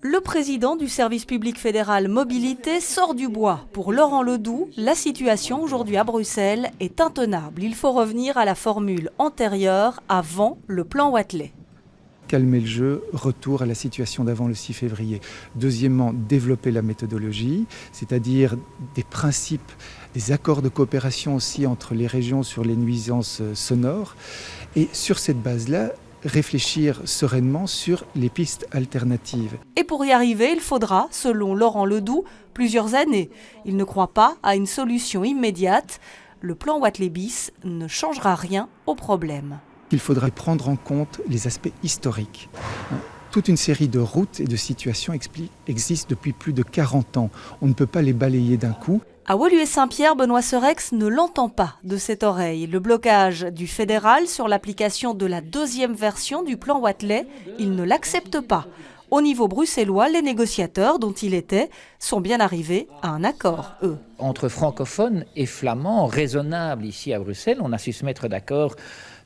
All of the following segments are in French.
Le président du service public fédéral Mobilité sort du bois. Pour Laurent Ledoux, la situation aujourd'hui à Bruxelles est intenable. Il faut revenir à la formule antérieure avant le plan Wathelet. Calmer le jeu, retour à la situation d'avant le 6 février. Deuxièmement, développer la méthodologie, c'est-à-dire des principes, des accords de coopération aussi entre les régions sur les nuisances sonores. Et sur cette base-là, réfléchir sereinement sur les pistes alternatives. Et pour y arriver, il faudra, selon Laurent Ledoux, plusieurs années. Il ne croit pas à une solution immédiate. Le plan Wathelet bis ne changera rien au problème. Il faudra prendre en compte les aspects historiques. Toute une série de routes et de situations existent depuis plus de 40 ans. On ne peut pas les balayer d'un coup. À Woluwe-Saint-Pierre, Benoît Serex ne l'entend pas de cette oreille. Le blocage du fédéral sur l'application de la deuxième version du plan Wathelet, il ne l'accepte pas. Au niveau bruxellois, les négociateurs dont il était sont bien arrivés à un accord, eux. Entre francophones et flamands, raisonnables ici à Bruxelles, on a su se mettre d'accord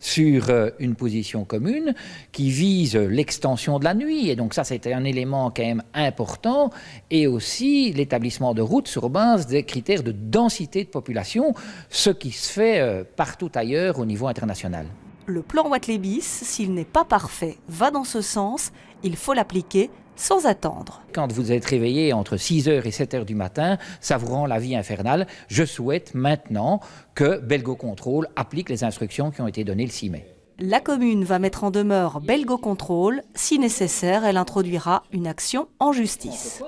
sur une position commune qui vise l'extension de la nuit. Et donc ça, c'était un élément quand même important. Et aussi l'établissement de routes sur base des critères de densité de population, ce qui se fait partout ailleurs au niveau international. Le plan Wathelet bis, s'il n'est pas parfait, va dans ce sens. Il faut l'appliquer sans attendre. Quand vous êtes réveillé entre 6h et 7h du matin, ça vous rend la vie infernale. Je souhaite maintenant que Belgocontrol applique les instructions qui ont été données le 6 mai. La commune va mettre en demeure Belgocontrol. Si nécessaire, elle introduira une action en justice.